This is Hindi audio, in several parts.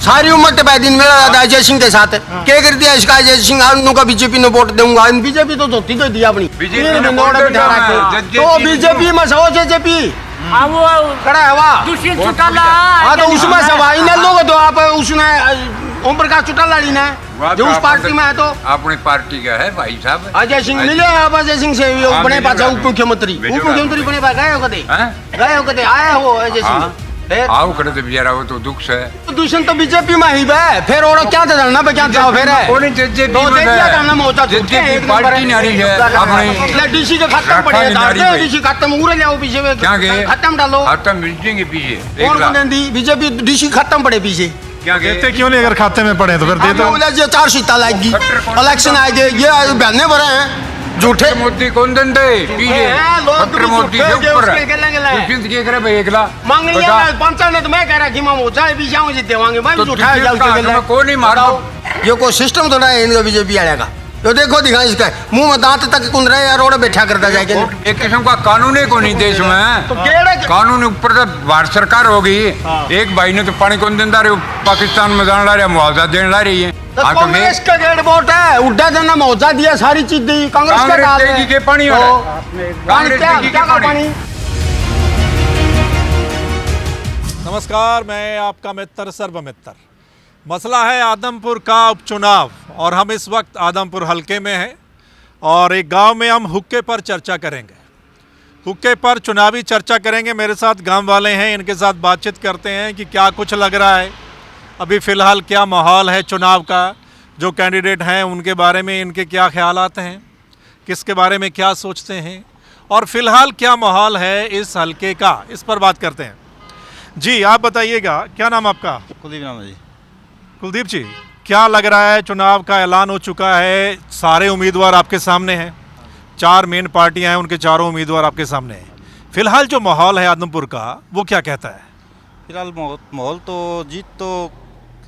सारी उम्र तो पैदल मेरा अजय सिंह के साथ है। क्या कर दिया इसका अजय सिंह? का बीजेपी ने वोट दूंगा, बीजेपी तो धोती तो दिया अपनी, तो बीजेपी में सो जेजेपी कड़ा है हाँ, तो उसमें सवाई न लोग तो आप उसने ओम प्रकाश चौटाला ने जो उस पार्टी में है तो अपनी पार्टी का है भाई साहब। अजय सिंह मिले आप अजय सिंह से बने पाचा उप मुख्यमंत्री बने गए हो कदे आए हो अजय सिंह आओ करे तो बेचारा वो तो दुख से दूषण तो बीजेपी में ही है फिर और क्या चलना पे क्या जाओ फिर है पार्टी नारी है अपने डीसी के खत्म पड़े डीसी खत्म उरे ले पीछे क्या खत्म डालो खत्म मिलेंगे पीछे कौन बीजेपी डीसी खत्म पड़े पीछे क्या देते क्यों नहीं? अगर खाते में पड़े तो फिर दे दो। 4 सीटा लाएगी इलेक्शन आएगी ये बहने भरे हैं झूठे मोदी कौन दंडे पीछे डॉक्टर मोदी के ऊपर कुछ के करे भाई एकला मांग लिया पंचायत तो मैं कह रहा कि मैं मोचा भी जाऊं जी देवांगे मैं भी उठाया जाऊं कोई नहीं मारो ये कोई सिस्टम थोड़ा है इनका बीजेपी वाले का तो देखो दिखा इसका मुंह में दांत तक कुंद रहे यार रोड बैठा करता जाएगा एक किस्म का कानून है कोई देश में तो कानून ऊपर तो भारत सरकार होगी एक भाई ने तो पानी कौन देता रहे पाकिस्तान में जाने ला रहे मुआवजा देने ला रही है कांग्रेस का गेट वोट है उड्डा देना मुआवजा दिया सारी चीज दी कांग्रेस के पानी पानी। नमस्कार, मैं आपका मित्र सर्वमित्र। मसला है आदमपुर का उपचुनाव और हम इस वक्त आदमपुर हलके में हैं और एक गांव में हम हुक्के पर चर्चा करेंगे। हुक्के पर चुनावी चर्चा करेंगे। मेरे साथ गांव वाले हैं, इनके साथ बातचीत करते हैं कि क्या कुछ लग रहा है, अभी फ़िलहाल क्या माहौल है चुनाव का, जो कैंडिडेट हैं उनके बारे में इनके क्या ख्यालात हैं, किसके बारे में क्या सोचते हैं और फ़िलहाल क्या माहौल है इस हलके का, इस पर बात करते हैं। जी आप बताइएगा, क्या नाम आपका? कुलदीप नाम है जी। कुलदीप जी, क्या लग रहा है? चुनाव का ऐलान हो चुका है, सारे उम्मीदवार आपके सामने हैं, 4 मेन पार्टियां हैं, उनके चारों उम्मीदवार आपके सामने हैं। फिलहाल जो माहौल है आदमपुर का वो क्या कहता है? फिलहाल माहौल तो जीत तो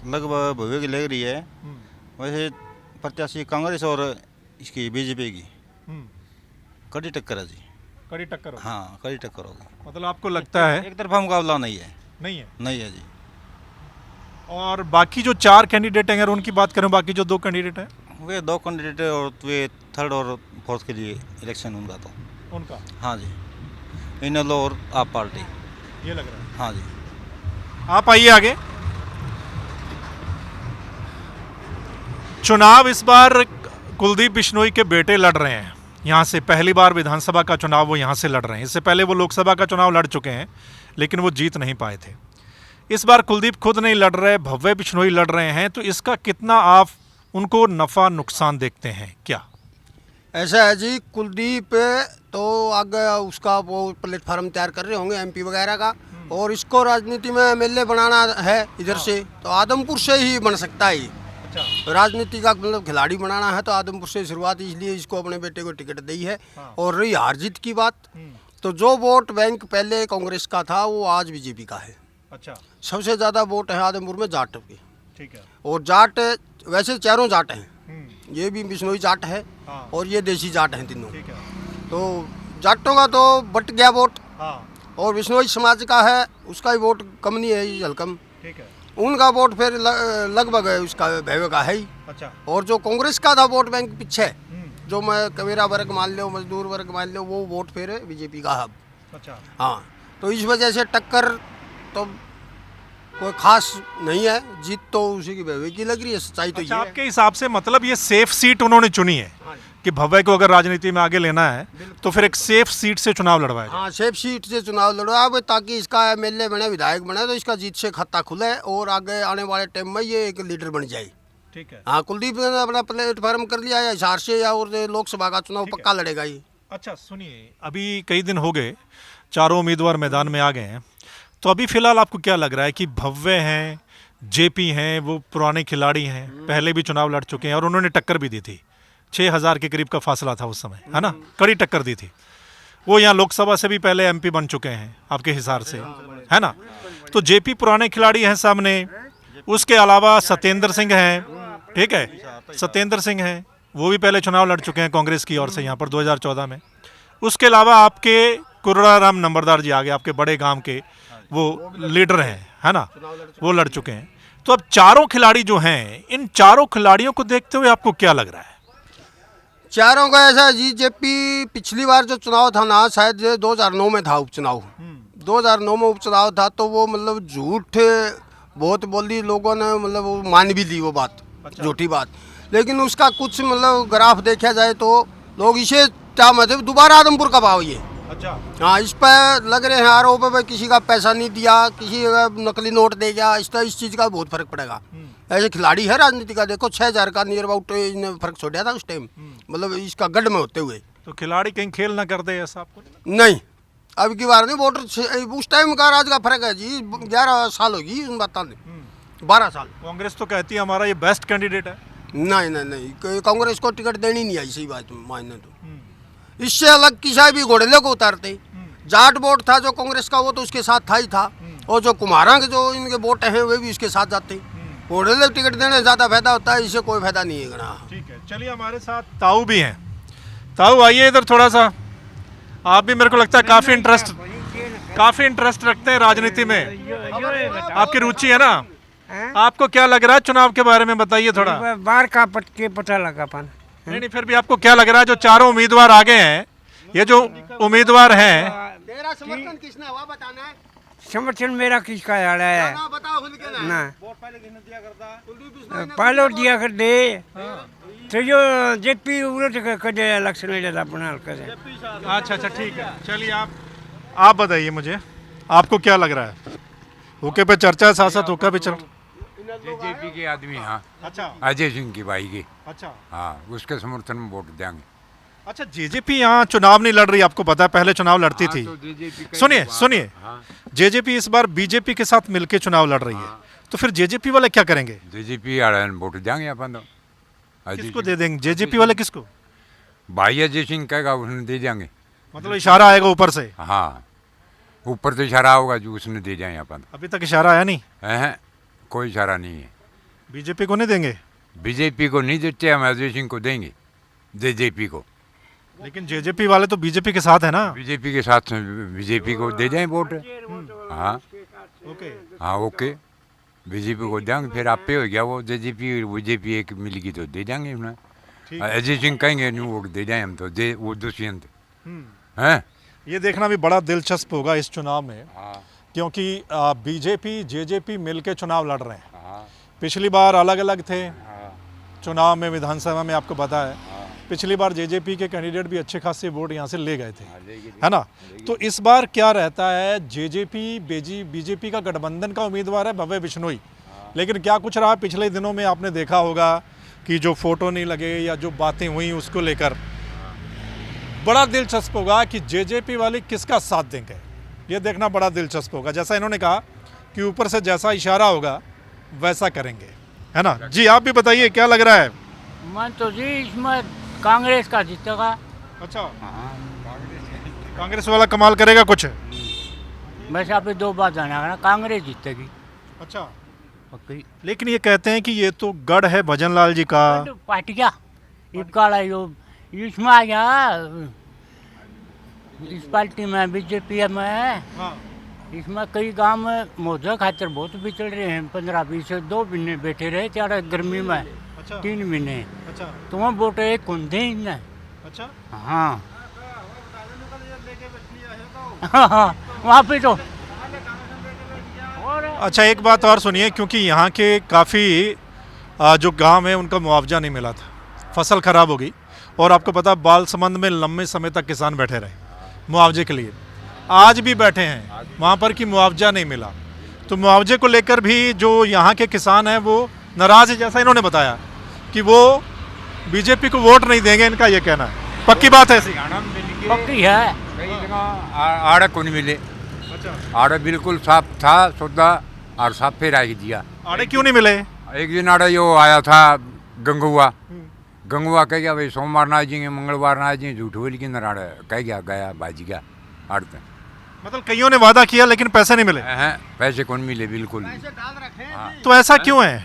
लगभग भव्य की लग रही है। वैसे प्रत्याशी कांग्रेस और इसकी बीजेपी की कड़ी टक्कर है जी। कड़ी टक्कर होगी? हाँ, कड़ी टक्कर होगी। मतलब आपको लगता है एक तरफा मुकाबला नहीं है? नहीं है। नहीं है जी। और बाकी जो 4 कैंडिडेट हैं, अगर उनकी बात करें, बाकी जो 2 कैंडिडेट हैं, वे 2 कैंडिडेट है और वे 3rd और 4th के लिए इलेक्शन उनका तो उनका हाँ जी, इनेलो और आप पार्टी ये लग रहा है। हाँ जी। आप आइए आगे। चुनाव इस बार कुलदीप बिश्नोई के बेटे लड़ रहे हैं। यहाँ से पहली बार विधानसभा का चुनाव वो यहाँ से लड़ रहे हैं। इससे पहले वो लोकसभा का चुनाव लड़ चुके हैं लेकिन वो जीत नहीं पाए थे। इस बार कुलदीप खुद नहीं लड़ रहे, भव्य बिश्नोई लड़ रहे हैं, तो इसका कितना आप उनको नफ़ा नुकसान देखते हैं? क्या ऐसा है जी, कुलदीप तो आगे उसका वो प्लेटफार्म तैयार कर रहे होंगे एमपी वगैरह का, और इसको राजनीति में एमएलए बनाना है इधर से, तो आदमपुर से ही बन सकता है। राजनीति का मतलब खिलाड़ी बनाना है तो आदमपुर से शुरुआत, इसलिए इसको अपने बेटे को टिकट दी है। और रही हार जीत की बात, तो जो वोट बैंक पहले कांग्रेस का था वो आज बीजेपी का है। अच्छा, सबसे ज़्यादा वोट है आदमपुर में जाट के। ठीक है। और जाट वैसे चारों जाट हैं, ये भी बिश्नोई जाट है और ये देसी जाट हैं तीनों। ठीक है। तो जाटों का तो बट गया वोट, और बिश्नोई समाज का है उसका ही वोट कम नहीं है ये हल्कम। ठीक है। उनका वोट फिर लगभग है उसका भैवे का है ही। अच्छा। और जो कांग्रेस का था वोट बैंक पीछे, जो मैं कबीरा वर्ग मान लो, मजदूर वर्ग मान लो, वो वोट फिर बीजेपी का है। अच्छा। हाँ, तो इस वजह से टक्कर तो कोई खास नहीं है, जीत तो उसी की भव्य की लग रही है। सच्चाई तो ये है। आपके हिसाब से मतलब ये सेफ सीट उन्होंने चुनी है कि भव्य को अगर राजनीति में आगे लेना है तो फिर एक सेफ सीट से चुनाव लड़वाया जाए। हाँ, सेफ सीट से चुनाव लड़वाए ताकि इसका एमएलए बने, विधायक बने, तो इसका जीत से खाता खुले और आगे आने वाले टाइम में ये एक लीडर बन जाए। ठीक है। हाँ, कुलदीप ने अपना प्लेटफार्म कर लिया है हिसार से, या और लोकसभा का चुनाव पक्का लड़ेगा ही। अच्छा सुनिए, अभी कई दिन हो गए, चारों उम्मीदवार मैदान में आ गए हैं, तो अभी फिलहाल आपको क्या लग रहा है कि भव्य हैं, जेपी हैं, वो पुराने खिलाड़ी हैं, पहले भी चुनाव लड़ चुके हैं और उन्होंने टक्कर भी दी थी, 6000 के करीब का फासला था उस समय, है ना, कड़ी टक्कर दी थी। वो यहाँ लोकसभा से भी पहले एमपी बन चुके हैं आपके हिसार से, है ना। तो जेपी पुराने खिलाड़ी हैं सामने, उसके अलावा सत्येंद्र सिंह हैं, ठीक है, सत्येंद्र सिंह हैं, वो भी पहले चुनाव लड़ चुके हैं कांग्रेस की ओर से यहाँ पर 2014 में। उसके अलावा आपके कुर्राराम नंबरदार जी आगे, आपके बड़े गांव के वो लीडर हैं, है ना, वो लड़ चुके हैं। तो अब चारों खिलाड़ी जो हैं, इन चारों खिलाड़ियों को देखते हुए आपको क्या लग रहा है? चारों का ऐसा बीजेपी पिछली बार जो चुनाव था ना, शायद 2009 में था उपचुनाव। 2009 में उपचुनाव था तो वो मतलब झूठ बहुत बोली लोगों ने, मतलब वो मान भी ली वो बात, झूठी बात। लेकिन उसका कुछ मतलब ग्राफ देखा जाए तो लोग इसे क्या मतलब दोबारा आदमपुर कब आओ ये। अच्छा। हाँ, इस पर लग रहे हैं आरोप है किसी का पैसा नहीं दिया, किसी का नकली नोट दे गया, इस चीज़ का बहुत फर्क पड़ेगा। ऐसे खिलाड़ी है राजनीति का, देखो 6,000 का नियर अबाउट इन्हें फर्क छोड़ा था उस टाइम, मतलब इसका गढ़ में होते हुए। तो खिलाड़ी कहीं खेल ना कर दे ऐसा आपको नहीं नहीं, अब की बार नहीं, वोटर उस टाइम का आज का फर्क है जी। 11 साल होगी उन बातों में, 12 साल। लगता? कांग्रेस तो कहती है हमारा ये बेस्ट कैंडिडेट है। नहीं नहीं नहीं, कांग्रेस को टिकट देनी नहीं आई, सही बात मायने तो। इससे अलग किसी भी घोड़े को उतारते। जाट वोट था जो कांग्रेस का, वो तो उसके साथ था ही था, और जो कुम्हारा के जो इनके वोट हैं वे भी उसके साथ जाते। घोड़े टिकट देने ज़्यादा फायदा होता है, इससे कोई फायदा नहीं है। ठीक है, चलिए हमारे साथ ताऊ भी हैं। ताऊ आइए इधर थोड़ा सा, आप भी मेरे को लगता है काफी इंटरेस्ट रखते हैं राजनीति में, आपकी रुचि है ना? आपको क्या लग रहा है चुनाव के बारे में, बताइए थोड़ा। बाहर का पता लगा पान। नहीं, फिर भी आपको क्या लग रहा है जो चारों उम्मीदवार आगे हैं, ये जो उम्मीदवार हैं, तेरा समर्थन किसने हुआ बताना है? समर्थन मेरा किसका आ रहा है ना बताओ खुल के ना। पहले दिया कर दे तो जो जेपी उलट कर दे इलेक्शन में ज्यादा अपना हल्का से। अच्छा ठीक है, चलिए आप बताइए मुझे, आपको क्या लग रहा है? हुक्के पे चर्चा है, साथ साथ हुक्का भी चल। बीजेपी के आदमी, हाँ, अच्छा अजय सिंह की भाई की, अच्छा हाँ, उसके समर्थन में वोट देंगे। अच्छा, जेजेपी यहाँ चुनाव नहीं लड़ रही, आपको पता है, पहले चुनाव लड़ती थी। सुनिए, जेजेपी इस बार बीजेपी के साथ मिलके चुनाव लड़ रही है, तो फिर जेजेपी वाले क्या करेंगे? जेजेपी वोट देंगे अपन तो। किसको दे देंगे जेजेपी वाले, किसको? भाई अजय सिंह कहेगा उसने दे देंगे। मतलब इशारा आएगा ऊपर से? हाँ, ऊपर से इशारा होगा जो उसने दे जाए अपन। अभी तक इशारा आया नहीं है, कोई इशारा नहीं है। बीजेपी को नहीं देंगे? बीजेपी को नहीं देते, हम अजय सिंह को देंगे, जेजेपी को। लेकिन जेजेपी वाले तो बीजेपी के साथ है ना? बीजेपी के साथ बीजेपी को दे जाए वोट। हाँ ओके, हाँ ओके, बीजेपी को देंगे, फिर आप पे हो गया वो जेजेपी बीजेपी एक मिलेगी तो दे देंगे उन्हें। अजय सिंह कहेंगे नहीं वोट दे जाए हम तो, दे वो दुष्यंत हैं। ये देखना भी बड़ा दिलचस्प होगा इस चुनाव में, हाँ क्योंकि बीजेपी जेजेपी मिलके चुनाव लड़ रहे हैं। हाँ पिछली बार अलग अलग थे हाँ चुनाव में, विधानसभा में आपको पता है, पिछली बार जेजेपी के कैंडिडेट भी अच्छे खासे वोट यहाँ से ले गए थे, है ना? तो इस बार क्या रहता है, जेजेपी बीजेपी का गठबंधन का उम्मीदवार है भव्य बिश्नोई, लेकिन क्या कुछ रहा पिछले दिनों में आपने देखा होगा कि जो फोटो नहीं लगे या जो बातें हुई उसको लेकर बड़ा दिलचस्प होगा कि जेजेपी वाले किसका साथ देंगे, ये देखना बड़ा दिलचस्प होगा। जैसा इन्होंने कहा कि ऊपर से जैसा इशारा होगा वैसा करेंगे, है ना? जी आप भी बताइए क्या लग रहा है? मैं तो जी इसमें कांग्रेस का जीतेगा। अच्छा, कांग्रेस वाला कमाल करेगा कुछ? वैसे आप दो बात जाना ना, कांग्रेस जीतेगी अच्छा, पक्की। लेकिन ये कहते हैं कि ये तो गढ़ है भजन लाल जी का। पार्टी क्या इबका यो इसमें आ गया, इस पार्टी में बीजेपी में इसमें कई गांव में मौजा खातर बहुत बिचड़ रहे हैं। 15-20 2 महीने बैठे रहे त्यारे गर्मी में, अच्छा 3 महीने, अच्छा तो वहाँ वोट एक कौन थे इन्हें। अच्छा, हाँ वहाँ पे तो। अच्छा एक बात और सुनिए, क्योंकि यहाँ के काफ़ी जो गांव है उनका मुआवजा नहीं मिला था, फसल खराब हो गई, और आपको पता बालसमंद में लंबे समय तक किसान बैठे रहे मुआवजे के लिए, आज भी बैठे हैं वहाँ पर कि मुआवजा नहीं मिला। तो मुआवजे को लेकर भी जो यहाँ के किसान हैं वो नाराज़ है, जैसा इन्होंने बताया कि वो बीजेपी को वोट नहीं देंगे, इनका ये कहना है। पक्की बात है ऐसी? पक्की है। कई जगह आड़ा को नहीं मिले, आड़ा बिल्कुल साफ था सुधा और साफ फिर आई दिया। आड़े क्यों नहीं मिले? एक दिन आड़ा यो आया था गंगुआ कह गया भाई सोमवार ना आ जाएंगे, मंगलवार ना आ जाएंगे, झूठ बोल के नाड़ा कह गया बाजी गया आड़ते। मतलब कईयों ने वादा किया लेकिन पैसे नहीं मिले हैं, पैसे कौन मिले बिल्कुल। तो ऐसा क्यों है?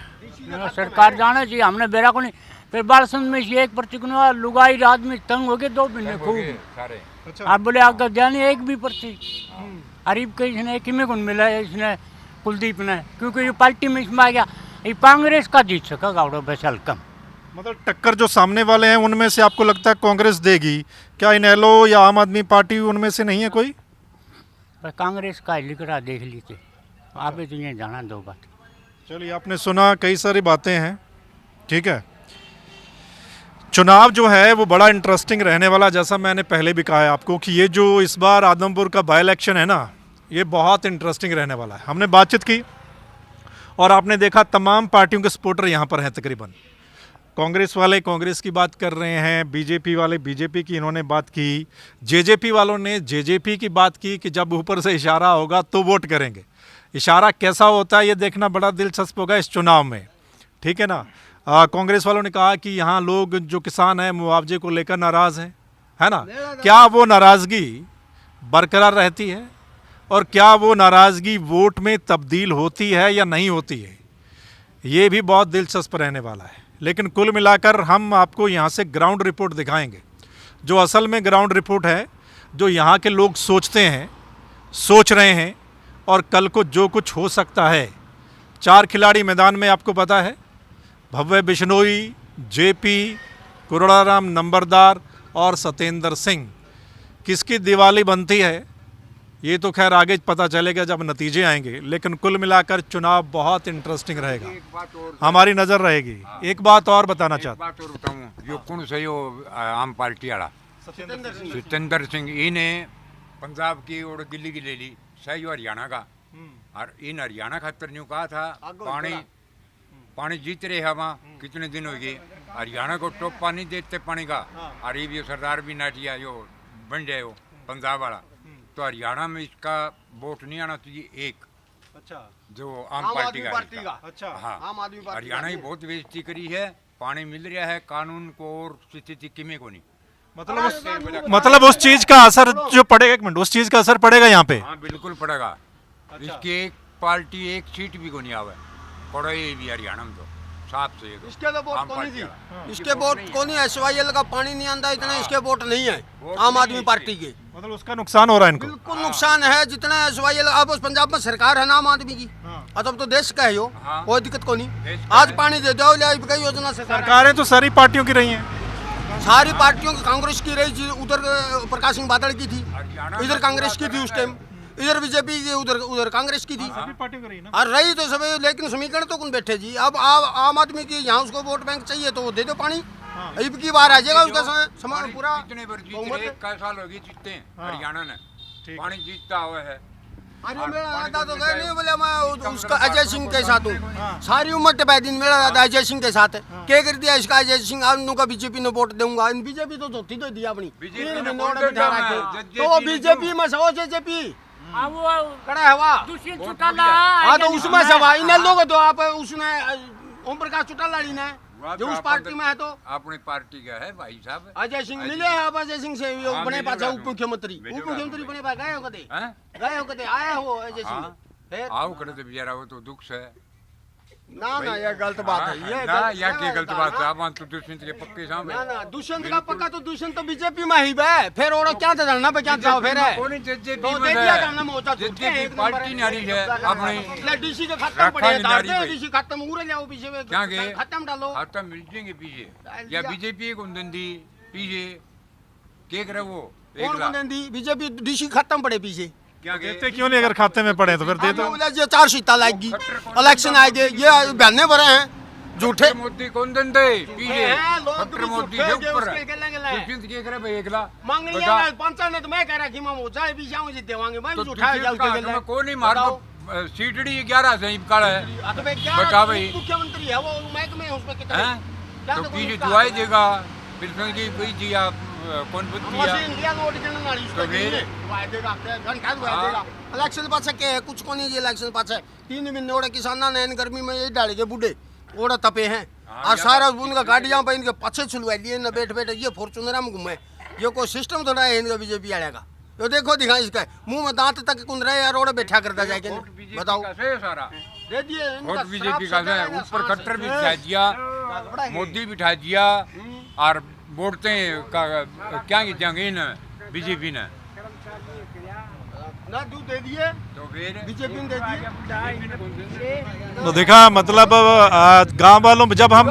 सरकार जाना चाहिए, हमने बेरा को नहीं। फिर बालसंद में से एक पर्ची को लुगाई आदमी तंग हो गए 2 महीने खूब। आप बोले आगे जाने एक भी पर्ची अरीब के इसने एक ही में कौन मिला है, इसने कुलदीप ने, क्योंकि ये पार्टी में इसमें आ गया। ये कांग्रेस का जीत सका गावड़ो बस हल्का में। मतलब टक्कर जो सामने वाले हैं उनमें से आपको लगता है कांग्रेस देगी? क्या इनेलो या आम आदमी पार्टी उनमें से नहीं है कोई? पर कांग्रेस का लिखरा देख लीजिए, आप तो ये जाना दो बात। चलिए, आपने सुना, कई सारी बातें हैं, ठीक है। चुनाव जो है वो बड़ा इंटरेस्टिंग रहने वाला, जैसा मैंने पहले भी कहा है आपको कि ये जो इस बार आदमपुर का बाई इलेक्शन है ना, ये बहुत इंटरेस्टिंग रहने वाला है। हमने बातचीत की और आपने देखा तमाम पार्टियों के सपोर्टर यहाँ पर हैं तकरीबन। कांग्रेस वाले कांग्रेस की बात कर रहे हैं, बीजेपी वाले बीजेपी की इन्होंने बात की, जेजेपी वालों ने जेजेपी की बात की कि जब ऊपर से इशारा होगा तो वोट करेंगे। इशारा कैसा होता है ये देखना बड़ा दिलचस्प होगा इस चुनाव में, ठीक है ना। कांग्रेस वालों ने कहा कि यहाँ लोग जो किसान हैं मुआवजे को लेकर नाराज़ हैं, है ना। क्या वो नाराज़गी बरकरार रहती है और क्या वो नाराज़गी वोट में तब्दील होती है या नहीं होती है, ये भी बहुत दिलचस्प रहने वाला है। लेकिन कुल मिलाकर हम आपको यहाँ से ग्राउंड रिपोर्ट दिखाएंगे, जो असल में ग्राउंड रिपोर्ट है, जो यहाँ के लोग सोचते हैं, सोच रहे हैं और कल को जो कुछ हो सकता है। 4 खिलाड़ी मैदान में आपको पता है, भव्य बिश्नोई, जेपी, कुरड़ाराम नंबरदार और सत्येंद्र सिंह। किसकी दिवाली बनती है ये तो खैर आगे पता चलेगा जब नतीजे आएंगे, लेकिन कुल मिलाकर चुनाव बहुत इंटरेस्टिंग रहेगा, हमारी नज़र रहेगी। एक बात और बताना चाहता हूँ, बात और बताऊँ, जो कौन सही हो आम पार्टी वाला सत्येंद्र सिंह, इन्हें पंजाब की और दिल्ली की ले ली, सही हरियाणा का। और इन हरियाणा खातर न्यू कहा था पानी जीत रहे हैं वहाँ, कितने दिन हो गए हरियाणा को टॉप पानी देते पानी का। और ये भी सरदार भी नाटिया जो बन जाए वो पंजाब वाला, तो हरियाणा में इसका वोट नहीं आना चाहिए एक। अच्छा, जो आम पार्टी का। अच्छा, हाँ, आम आदमी पार्टी हरियाणा ही बहुत बेइज्जती करी है, पानी मिल रहा है, कानून को और स्थिति किमे को नहीं। मतलब उस चीज का असर जो पड़ेगा, एक मिनट, उस चीज का असर पड़ेगा यहाँ पे। हाँ बिल्कुल पड़ेगा। इसकी एक पार्टी एक सीट भी को नहीं आवे, पड़े भी हरियाणा में तो साफ से इसके तो वोट आम को नहीं पार्टी थी, वाला। इसके वोट को नहीं, SYL का पानी नहीं आंदा इतना, इसके वोट नहीं है आम आदमी पार्टी के। मतलब उसका नुकसान हो रहा है इनको। बिल्कुल नुकसान है, जितना SYL अब उस पंजाब में सरकार है ना आम आदमी की, अब तो देश का है यो, हाँ। कोई दिक्कत को नहीं। देश का आज है। पानी दे दो कई योजना से सरकारें तो सारी पार्टियों की रही हैं। सारी पार्टियों की, कांग्रेस की रही, उधर प्रकाश सिंह बादल की थी, हरियाणा इधर कांग्रेस की थी उस टाइम, इधर बीजेपी की, उधर कांग्रेस की थी। सभी पार्टियों की रही ना। और रही तो सब, लेकिन समीकरण तो कौन बैठे जी। अब आम आदमी की यहाँ उसको वोट बैंक चाहिए तो वो दे दो पानी, अब की बार आ जाएगा उसका समान पूरा। कितने बार जीत बहुमत रहे, है। कई साल हो गए जीतते हैं हरियाणा ने, ठीक। पानी जीतता हुआ है। अरे मेरा दादा तो गए नहीं, बोले मैं उसका अजय सिंह के साथ हूँ, सारी उम्र टिपाई दिन मेरा दादा अजय सिंह के साथ है। क्या कर दिया इसका अजय सिंह, आनू का बीजेपी ने वोट दूंगा, बीजेपी तो धोती तो दिया अपनी, बीजेपी ने तीन वोट बिंदु बिठा दिया, रखे। तो बीजेपी में सो जेजेपी कड़ा है वहाँ, दूसरी बहुत चुटाला हाँ तो उसमें सवा इन लोग तो आप उसने ओम प्रकाश चौटाला ने जो उस पार्टी में है तो अपनी पार्टी का है भाई साहब। अजय सिंह मिले आप अजय सिंह से वो हाँ, बने मिले पाछा बाजू। उप मुख्यमंत्री, मिले उप मुख्यमंत्री बाजू। बने पा गए हो कदे, हैं? गए हो कदे, आए हो अजय सिंह हाँ। फिर आओ करे तो बेचारा वो तो दुख से। ना ना ये गलत बात है, ये ना या की गलत बात है, ना आप तो दुष्यंत के पक्के सामने। ना दुष्यंत का पक्का तो दुष्यंत तो बीजेपी में ही बे, फिर और क्या था धरना पे क्या था फिर है कौन जेजेपी तो में दे दिया है? करना मोचा तो जेजेपी पार्टी नारी है अपनी। ले डीसी के खत्म रखा पड़े नहीं नारी था, भाई। डीसी खत्म उरे जाओ पीछे में क्या के? खत्म डालो। आता मिल जाएंगे पीछे या बीजेपी को दंदी पीछे के करे वो कौन एकला को दी बीजेपी डीसी खत्म पड़े पीछे, क्या के देते क्यों नहीं, अगर खाते में पड़े तो फिर दे दो। ये 4 सीटा लाएगी, इलेक्शन आएंगे, ये बहने भरे हैं झूठे। खट्टर मोदी कौन दंदे पीछे हैं, लोग खट्टर भी मोदी झूठे के हैं, ऊपर उसके गले गले हैं। दुष्यंत के करे भाई एकला मांग नहीं बता। है पंचायत ने तो मैं कह रहा कि मैं मोचा है पीछे आऊं जीते वांगे मैं तो भी उठा दुष्यंत जाओ का के हाथ गले में कौन नहीं मार बताओ। को सीटड़ी 11 से काला है आ तो मैं क्या बता भाई। मुख्यमंत्री है वो महकमे है उसमें कितने हैं? क्या तो तो पीछे उसका दुआई हाथ है? देगा फिर संगी कोई दिया कौन बुद्ध दिया मशीन इंडिया नोट के नाली तो उसको फिर? दुआई देगा घंटा दुआई हाँ। देगा। इलेक्शन पाछे के है कुछ को नहीं जी, इलेक्शन पाछे 3 महीने ओड़े किसाना ने इन गर्मी में ये डाले के बूढ़े ओड़ा तपे हैं हाँ, और या सारा बात उनका गाड़ियां पे इनके पीछे छुलवा लिए न बैठ बैठ ये फॉर्च्यूनर में घूमे, ये कोई सिस्टम थोड़ा है इनका बीजेपी वाले का। तो देखो दिखा इसका मुंह में दांत तक कुंद रहे यार ओड़े बैठा करता जाए वोट बीजेपी बताओ का से सारा दे दिए इनका वोट बीजेपी श्राप का से है देगा, ऊपर सांस खट्टर भी है। बिठा दिया बड़ा है। मोदी बिठा दिया और वोटते का क्या की जंगीन बीजेपी ने ना दूध दे दिए तो फिर बीजेपी ने दे दिए। तो देखा मतलब गांव वालों में जब हम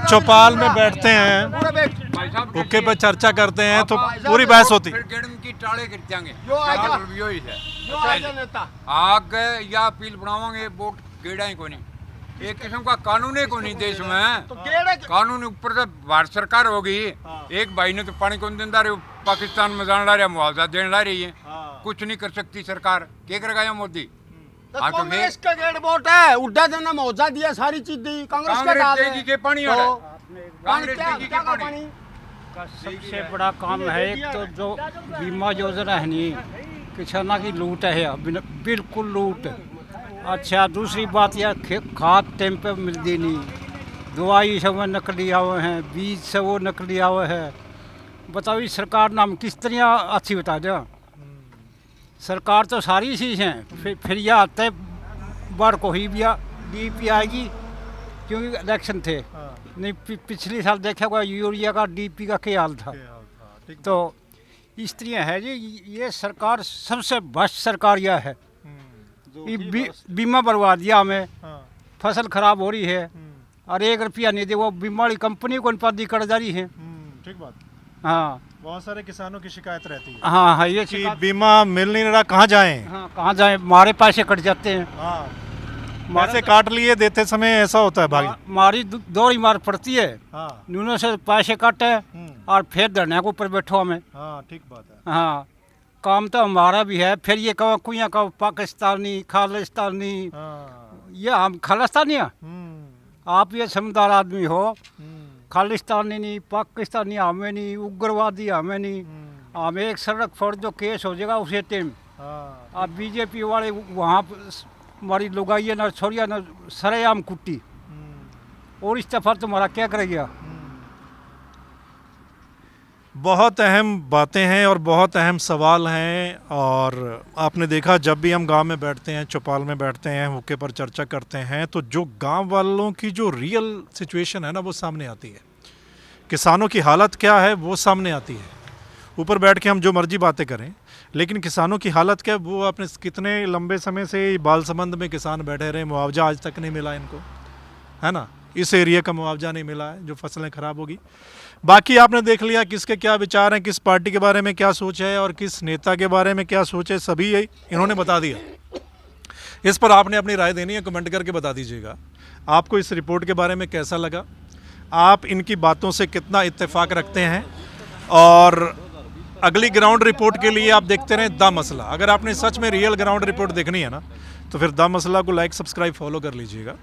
चौपाल में बैठते हैं, भाई साहब हुक्के पर चर्चा करते हैं तो पूरी बहस होती फिर गेड़म की टाले गिर जाएंगे जो आएगा। सवाल यो ही है जो आगे नेता आग या अपील बनावांगे वोट गेड़ा ही को नहीं, एक किस्म का कानून ही को नहीं देश में। तो गेड़े कानून ऊपर से भारत सरकार होगी, एक भाई ने तो पानी कौन देता रहे, पाकिस्तान में जान ला रहा, मुआवजा देने ला रही है, कुछ नहीं कर सकती सरकार, क्या करेगा ये मोदी। हाँ तो कांग्रेस का गेट वोट है, उड्डा देना मुआवजा दिया, सारी चीज दी, कांग्रेस का डाल कांग्रेस देगी के पानी हो रहा है, कांग्रेस देगी के पानी। का सबसे बड़ा काम है एक तो जो बीमा योजना है नहीं, किसाना की लूट है, बिल्कुल लूट। अच्छा दूसरी बात यह खाद टाइम पे मिलती नहीं, दवाई सब में नकली आवे हैं, बीज से वो नकली आवे है। बताओ इस सरकार नाम किस तरह अच्छी बता दो। सरकार तो सारी चीज़ हैं, फिर यह आते बार को ही डीपी आएगी क्योंकि इलेक्शन थे नहीं। पिछले साल देखा हुआ यूरिया का डीपी का क्या हाल था। तो इस तरह है जी, ये सरकार सबसे भ्रष्ट सरकार यह है। बीमा बर्बाद दिया हमें, फसल खराब हो रही है और 1 रुपया नहीं दे, वो बीमा वाली कंपनी को उनपर कर्जदारी है। ठीक बात। हाँ बहुत सारे किसानों की शिकायत रहती है हाँ हाँ, ये कि बीमा मिल नहीं रहा, कहाँ जाएं। हाँ कहाँ जाए, हमारे पैसे कट जाते हैं। हाँ पैसे काट लिए देते समय ऐसा होता है भाई। हमारी दौड़ी मार पड़ती है, हाँ न्यूनों से पैसे काटे और फिर धरने के ऊपर बैठो हमें। हाँ ठीक बात है। हाँ काम तो हमारा भी है, फिर ये कहो कुया कहो पाकिस्तानी खालिस्तानी, ये हम खालिस्तानी हैं। आप ये समझदार आदमी हो, खालिस्तानी नहीं, पाकिस्तानी हमें नहीं, उग्रवादी हमें नहीं, हमें एक सड़क फोड़ जो केस हो जाएगा उसे टाइम। आप बीजेपी वाले वहाँ हमारी लुगाइया न छोड़िया न सरेआम कुट्टी, और इस दफा तुम्हारा क्या करेगा। बहुत अहम बातें हैं और बहुत अहम सवाल हैं। और आपने देखा जब भी हम गांव में बैठते हैं, चौपाल में बैठते हैं, हुक्के पर चर्चा करते हैं, तो जो गांव वालों की जो रियल सिचुएशन है ना वो सामने आती है। किसानों की हालत क्या है वो सामने आती है। ऊपर बैठ के हम जो मर्जी बातें करें, लेकिन किसानों की हालत क्या है वो अपने कितने लंबे समय से बालसमंद में किसान बैठे रहे, मुआवजा आज तक नहीं मिला इनको, है ना। इस एरिया का मुआवजा नहीं मिला है, जो फसलें ख़राब होगी। बाकी आपने देख लिया किसके क्या विचार हैं, किस पार्टी के बारे में क्या सोच है और किस नेता के बारे में क्या सोच है, सभी यही इन्होंने बता दिया। इस पर आपने अपनी राय देनी है, कमेंट करके बता दीजिएगा आपको इस रिपोर्ट के बारे में कैसा लगा, आप इनकी बातों से कितना इत्तेफाक रखते हैं। और अगली ग्राउंड रिपोर्ट के लिए आप देखते रहें द मसला। अगर आपने सच में रियल ग्राउंड रिपोर्ट देखनी है ना, तो फिर द मसला को लाइक सब्सक्राइब फॉलो कर लीजिएगा।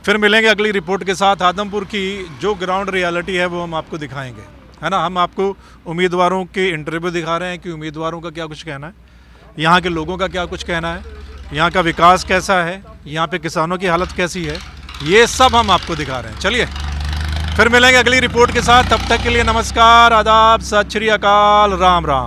फिर मिलेंगे अगली रिपोर्ट के साथ। आदमपुर की जो ग्राउंड रियलिटी है वो हम आपको दिखाएंगे, है ना। हम आपको उम्मीदवारों के इंटरव्यू दिखा रहे हैं कि उम्मीदवारों का क्या कुछ कहना है, यहाँ के लोगों का क्या कुछ कहना है, यहाँ का विकास कैसा है, यहाँ पे किसानों की हालत कैसी है, ये सब हम आपको दिखा रहे हैं। चलिए फिर मिलेंगे अगली रिपोर्ट के साथ, तब तक के लिए नमस्कार, आदाब, सत श्री अकाल, राम राम।